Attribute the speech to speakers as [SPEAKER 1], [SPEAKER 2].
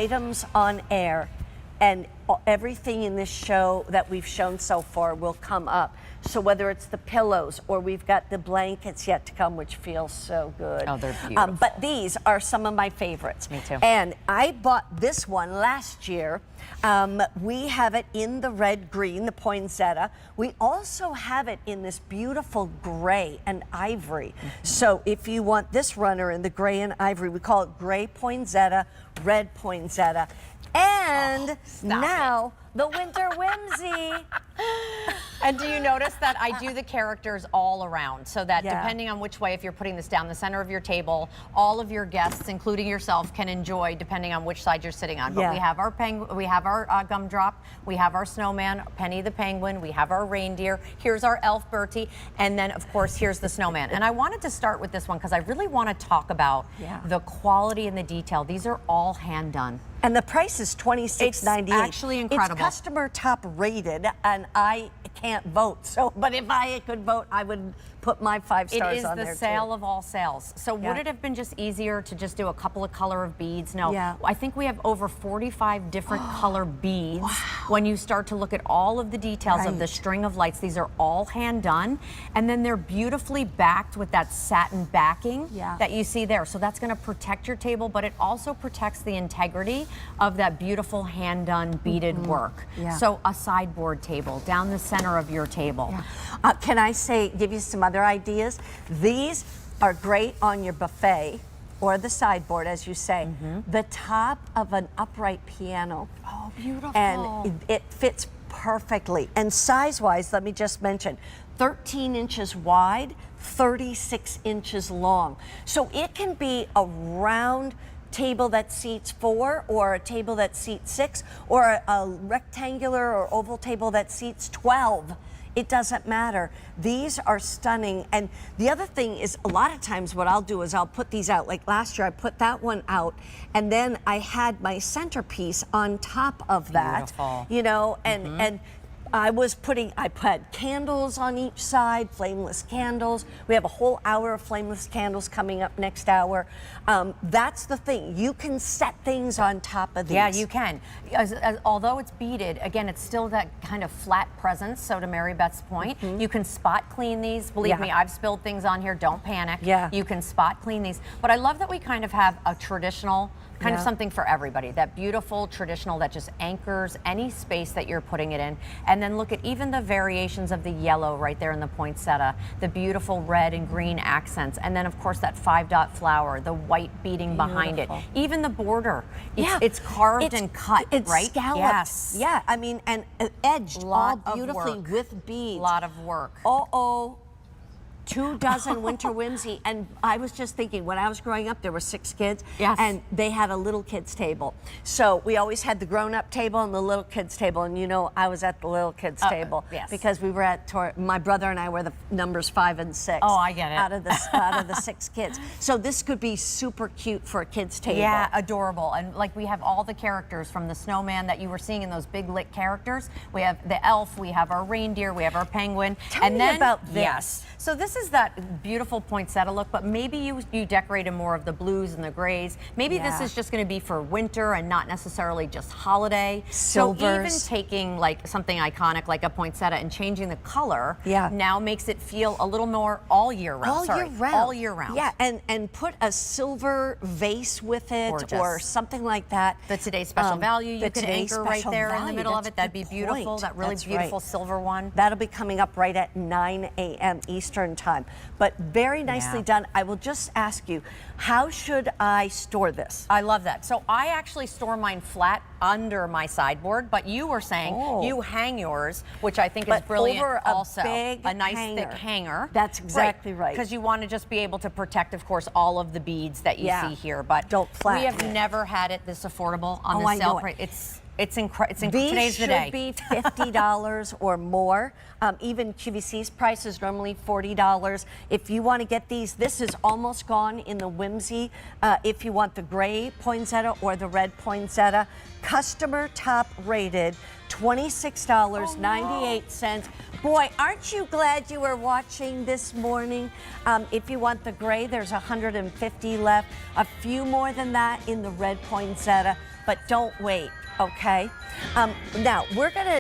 [SPEAKER 1] items on air, and everything in this show that we've shown so far will come up. So whether it's the pillows or we've got the blankets yet to come, which feels so good.
[SPEAKER 2] Oh, they're beautiful.
[SPEAKER 1] But these are some of my favorites.
[SPEAKER 2] Me too.
[SPEAKER 1] And I bought this one last year. We have it in the red green, the poinsettia. We also have it in this beautiful gray and ivory. So if you want this runner in the gray and ivory, we call it gray poinsettia, red poinsettia. And now the winter whimsy.
[SPEAKER 2] And do you notice that I do the characters all around, so that depending on which way, if you're putting this down the center of your table, all of your guests, including yourself, can enjoy depending on which side you're sitting on. But we have our gumdrop, we have our snowman, Penny the penguin, we have our reindeer, here's our elf Bertie, and then of course here's the snowman. And I wanted to start with this one because I really want to talk about the quality and the detail. These are all hand done.
[SPEAKER 1] And the price is $26.98.
[SPEAKER 2] It's actually incredible.
[SPEAKER 1] It's customer top rated, and I can't vote. So, but if I could vote, I would put my 5 stars on there.
[SPEAKER 2] It is the sale of all sales. So would it have been just easier to just do a couple of color of beads? No. I think we have over 45 different color beads. When you start to look at all of the details of the string of lights, these are all hand done. And then they're beautifully backed with that satin backing that you see there. So that's going to protect your table, but it also protects the integrity of that beautiful hand done beaded work. So a sideboard table down the center of your table.
[SPEAKER 1] Can I give you some other ideas? These are great on your buffet or the sideboard, as you say. The top of an upright piano.
[SPEAKER 2] Oh, beautiful.
[SPEAKER 1] And it fits perfectly. And size-wise, let me just mention, 13 inches wide, 36 inches long. So it can be a round table that seats 4, or a table that seats 6, or a rectangular or oval table that seats 12. It doesn't matter. These are stunning. And the other thing is, a lot of times what I'll do is I'll put these out. Like last year, I put that one out, and then I had my centerpiece on top of that.
[SPEAKER 2] Beautiful.
[SPEAKER 1] You know, and I put candles on each side, flameless candles. We have a whole hour of flameless candles coming up next hour. That's the thing. You can set things on top of these.
[SPEAKER 2] Yeah, you can. Although it's beaded, again, it's still that kind of flat presence. So to Mary Beth's point, you can spot clean these. Believe me, I've spilled things on here. Don't panic. You can spot clean these. But I love that we kind of have a traditional, kind of something for everybody. That beautiful traditional that just anchors any space that you're putting it in. And then look at even the variations of the yellow right there in the poinsettia, the beautiful red and green accents, and then of course that 5-dot flower, the white beading behind it. Even the border, it's carved and cut,
[SPEAKER 1] it's
[SPEAKER 2] right?
[SPEAKER 1] Scalloped.
[SPEAKER 2] Yes.
[SPEAKER 1] Yeah, I mean, and edged all beautifully with beads.
[SPEAKER 2] A lot of work.
[SPEAKER 1] 2 dozen winter whimsy. And I was just thinking, when I was growing up, there were 6 kids, and they had a little kids table. So we always had the grown-up table and the little kids table, and you know, I was at the little kids table because we were at my brother and I were the numbers 5 and 6.
[SPEAKER 2] Oh, I get it.
[SPEAKER 1] Out of the 6 kids. So this could be super cute for a kids table.
[SPEAKER 2] Yeah, adorable. And like, we have all the characters from the snowman that you were seeing in those big lit characters. We have the elf, we have our reindeer, we have our penguin.
[SPEAKER 1] Tell me about this.
[SPEAKER 2] So this is that beautiful poinsettia look, but maybe you decorated more of the blues and the grays. Maybe this is just going to be for winter and not necessarily just holiday.
[SPEAKER 1] Silvers.
[SPEAKER 2] So even taking like something iconic like a poinsettia and changing the color now makes it feel a little more all year round. All year round.
[SPEAKER 1] Yeah, and put a silver vase with it or something like that.
[SPEAKER 2] The today's special value, you can anchor right there in the middle of it. That'd be beautiful. That really beautiful silver one.
[SPEAKER 1] That'll be coming up right at 9 a.m. Eastern time. But very nicely done. I will just ask you, how should I store this?
[SPEAKER 2] I love that. So I actually store mine flat under my sideboard, but you were saying you hang yours, which I think is brilliant.
[SPEAKER 1] Over
[SPEAKER 2] also,
[SPEAKER 1] a
[SPEAKER 2] nice
[SPEAKER 1] hanger.
[SPEAKER 2] thick hanger.
[SPEAKER 1] That's exactly right.
[SPEAKER 2] Because you want to just be able to protect, of course, all of the beads that you see here. But
[SPEAKER 1] don't flatten
[SPEAKER 2] we have
[SPEAKER 1] it.
[SPEAKER 2] never had it this affordable on the sale price. It's incredible. Today's the day.
[SPEAKER 1] These should be $50 or more. Even QVC's price is normally $40. If you want to get these, this is almost gone in the whimsy. If you want the gray poinsettia or the red poinsettia, customer top rated, $26.98. Boy, aren't you glad you were watching this morning? If you want the gray, there's 150 left. A few more than that in the red poinsettia. but don't wait, okay? Now, we're gonna